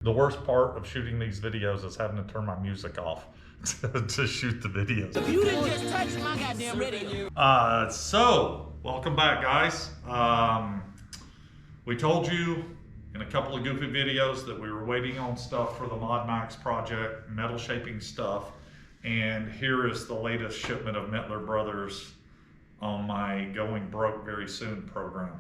The worst part of shooting these videos is having to turn my music off to shoot the videos. You didn't just touch my goddamn radio. So, welcome back, guys. We told you in a couple of goofy videos that we were waiting on stuff for the ModdMaxx project, metal shaping stuff, and here is the latest shipment of Mittler Brothers on my Going Broke Very Soon program.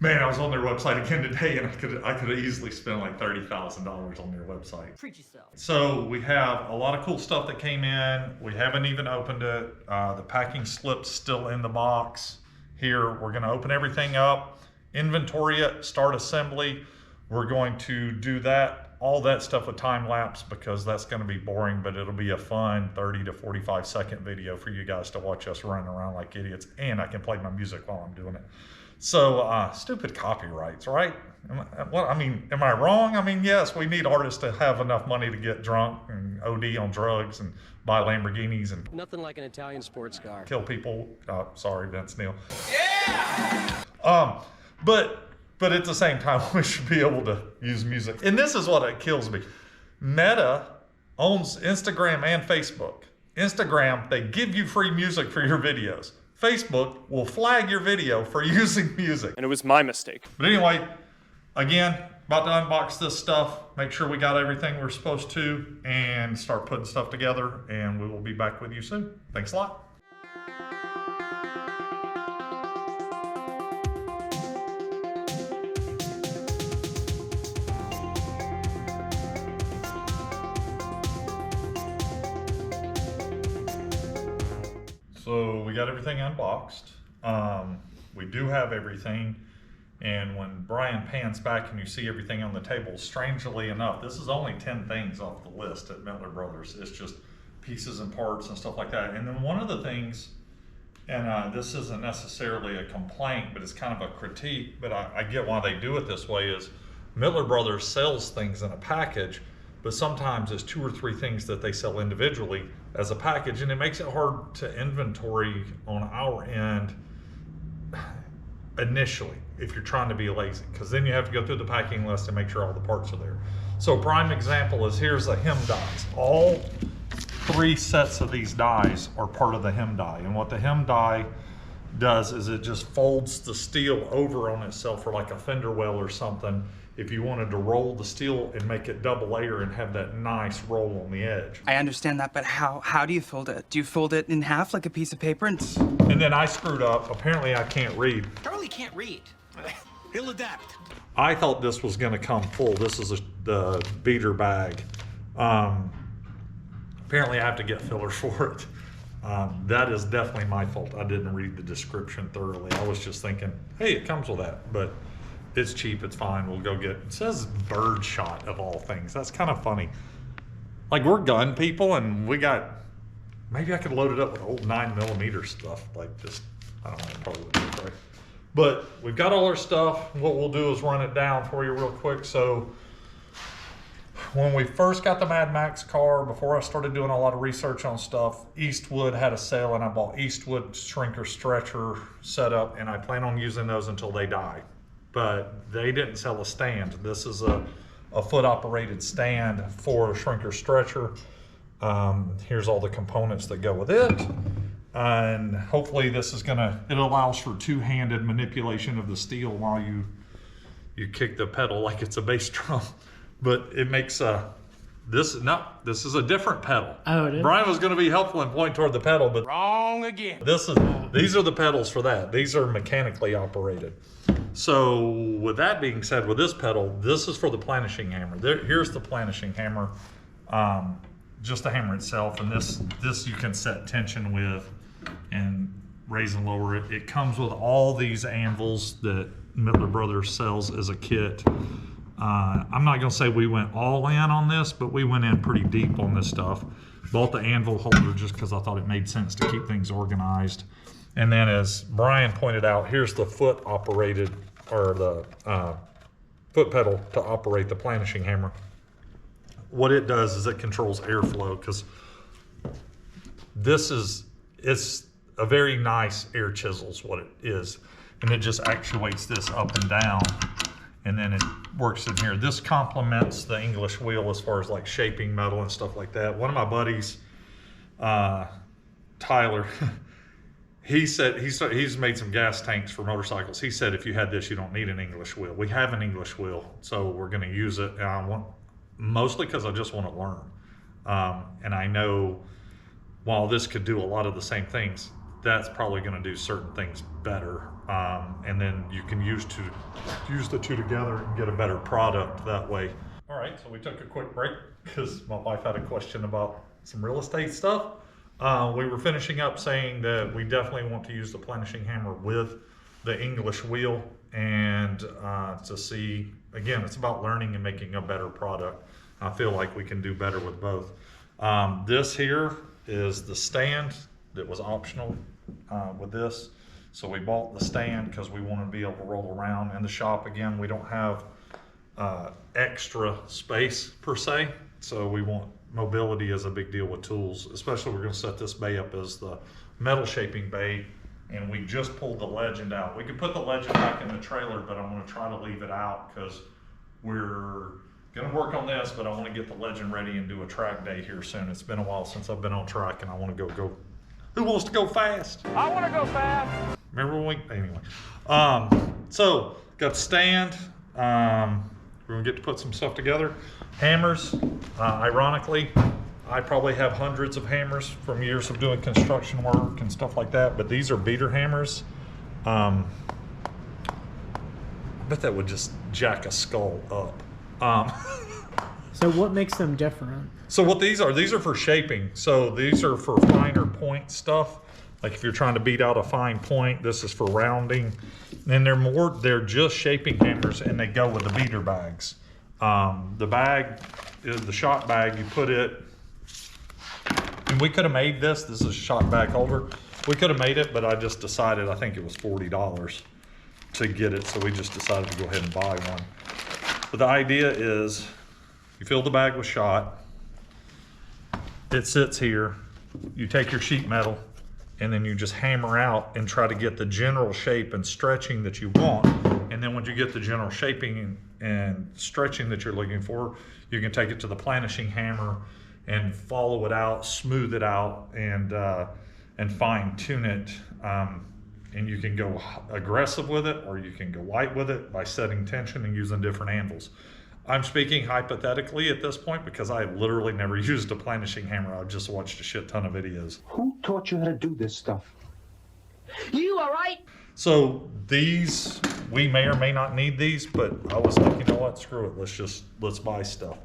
Man, I was on their website again today, and I could easily spend like $30,000 on their website. Treat yourself. So we have a lot of cool stuff that came in. We haven't even opened it. The packing slip's still in the box. Here, we're gonna open everything up, inventory it, start assembly. We're going to do that, all that stuff with time lapse because that's gonna be boring, but it'll be a fun 30 to 45 second video for you guys to watch us running around like idiots, and I can play my music while I'm doing it. So, stupid copyrights, right? Am I wrong? I mean, yes, we need artists to have enough money to get drunk and OD on drugs and buy Lamborghinis and nothing like an Italian sports car. Kill people. Sorry, Vince Neil. Yeah! But at the same time, we should be able to use music. And this is what it kills me. Meta owns Instagram and Facebook. Instagram, they give you free music for your videos. Facebook will flag your video for using music. And it was my mistake. But anyway, again, about to unbox this stuff, make sure we got everything we're supposed to, and start putting stuff together, and we will be back with you soon. Thanks a lot. So we got everything unboxed. We do have everything. And when Brian pans back and you see everything on the table, strangely enough, this is only 10 things off the list at Mittler Brothers. It's just pieces and parts and stuff like that. And then one of the things, and this isn't necessarily a complaint, but it's kind of a critique, but I get why they do it this way, is Mittler Brothers sells things in a package, but sometimes it's 2 or 3 things that they sell individually as a package, and it makes it hard to inventory on our end initially if you're trying to be lazy, because then you have to go through the packing list and make sure all the parts are there. So prime example is, here's the hem dies. All 3 sets of these dies are part of the hem die, and what the hem die does is it just folds the steel over on itself for like a fender well or something, if you wanted to roll the steel and make it double layer and have that nice roll on the edge. I understand that, but how do you fold it? Do you fold it in half like a piece of paper? And then I screwed up. Apparently I can't read. Charlie can't read. He'll adapt. I thought this was gonna come full. This is the beater bag. Apparently I have to get fillers for it. That is definitely my fault. I didn't read the description thoroughly. I was just thinking, hey, it comes with that, but it's cheap, it's fine, we'll go get, it says bird shot of all things. That's kind of funny. Like, we're gun people and we got, maybe I could load it up with old 9mm stuff like this. I don't know, it probably wouldn't be right. But we've got all our stuff. What we'll do is run it down for you real quick. So when we first got the ModdMaxx car, before I started doing a lot of research on stuff, Eastwood had a sale and I bought Eastwood shrinker stretcher setup, and I plan on using those until they die. But they didn't sell a stand. This is a foot operated stand for a shrinker stretcher. Here's all the components that go with it. And hopefully this is it allows for 2-handed manipulation of the steel while you kick the pedal like it's a bass drum. But it makes this is a different pedal. Oh, it is? Brian was gonna be helpful and point toward the pedal, but Wrong again. These are the pedals for that. These are mechanically operated. So with that being said, with this pedal, this is for the planishing hammer. Here's the planishing hammer, just the hammer itself, and this you can set tension with and raise and lower it. It comes with all these anvils that Mittler Brothers sells as a kit. I'm not gonna say we went all in on this, but we went in pretty deep on this stuff. Bought the anvil holder just because I thought it made sense to keep things organized. And then, as Brian pointed out, here's the foot operated, or the foot pedal to operate the planishing hammer. What it does is it controls airflow, because it's a very nice air chisel is what it is. And it just actuates this up and down. and then it works in here. This complements the English wheel as far as like shaping metal and stuff like that. One of my buddies, Tyler, he said he's made some gas tanks for motorcycles. He said if you had this, you don't need an English wheel. We have an English wheel, so we're going to use it. Mostly because I just want to learn. And I know while this could do a lot of the same things, that's probably going to do certain things better. And then you can use the two together and get a better product that way. All right, so we took a quick break because my wife had a question about some real estate stuff. We were finishing up saying that we definitely want to use the planishing hammer with the English wheel, and to see, again, it's about learning and making a better product. I feel like we can do better with both. This here is the stand that was optional with this. So we bought the stand because we want to be able to roll around in the shop. Again, we don't have extra space per se, so we want mobility is a big deal with tools, especially we're going to set this bay up as the metal shaping bay, and we just pulled the legend out. We could put the legend back in the trailer, but I'm going to try to leave it out because we're going to work on this, but I want to get the legend ready and do a track day here soon. It's been a while since I've been on track, and I want to go. Who wants to go fast? I want to go fast. Remember when anyway. So got the stand. We're gonna get to put some stuff together. Hammers, ironically, I probably have hundreds of hammers from years of doing construction work and stuff like that, but these are beater hammers. I bet that would just jack a skull up. So what makes them different? So what these are for shaping. So these are for finer point stuff. Like if you're trying to beat out a fine point, this is for rounding. And they're just shaping hammers, and they go with the beater bags. The bag is the shot bag, you put it, and we could have made this is a shot bag holder. We could have made it, but I just decided, I think it was $40 to get it. So we just decided to go ahead and buy one. But the idea is you fill the bag with shot. It sits here. You take your sheet metal, and then you just hammer out and try to get the general shape and stretching that you want. And then once you get the general shaping and stretching that you're looking for, you can take it to the planishing hammer and follow it out, smooth it out, and fine tune it. And you can go aggressive with it, or you can go light with it by setting tension and using different anvils. I'm speaking hypothetically at this point because I literally never used a planishing hammer. I've just watched a shit ton of videos. Who taught you how to do this stuff? You all right? So these, we may or may not need these, but I was like, you know what, screw it. Let's buy stuff.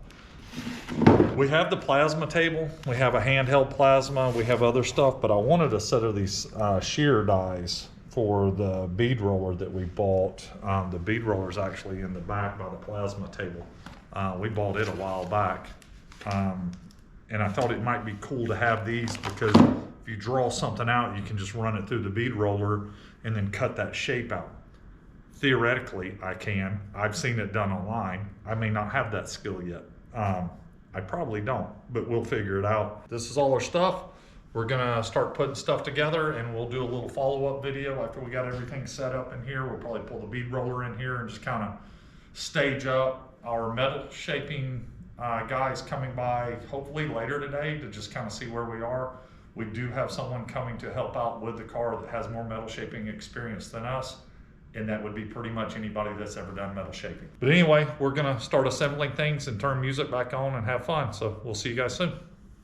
We have the plasma table. We have a handheld plasma. We have other stuff, but I wanted a set of these shear dies for the bead roller that we bought. The bead roller is actually in the back by the plasma table. We bought it a while back. And I thought it might be cool to have these because if you draw something out, you can just run it through the bead roller and then cut that shape out. Theoretically, I can. I've seen it done online. I may not have that skill yet. I probably don't, but we'll figure it out. This is all our stuff. We're gonna start putting stuff together, and we'll do a little follow-up video after we got everything set up in here. We'll probably pull the bead roller in here and just kind of stage up our metal shaping guys coming by hopefully later today to just kind of see where we are. We do have someone coming to help out with the car that has more metal shaping experience than us, and that would be pretty much anybody that's ever done metal shaping. But anyway, we're gonna start assembling things and turn music back on and have fun. So we'll see you guys soon.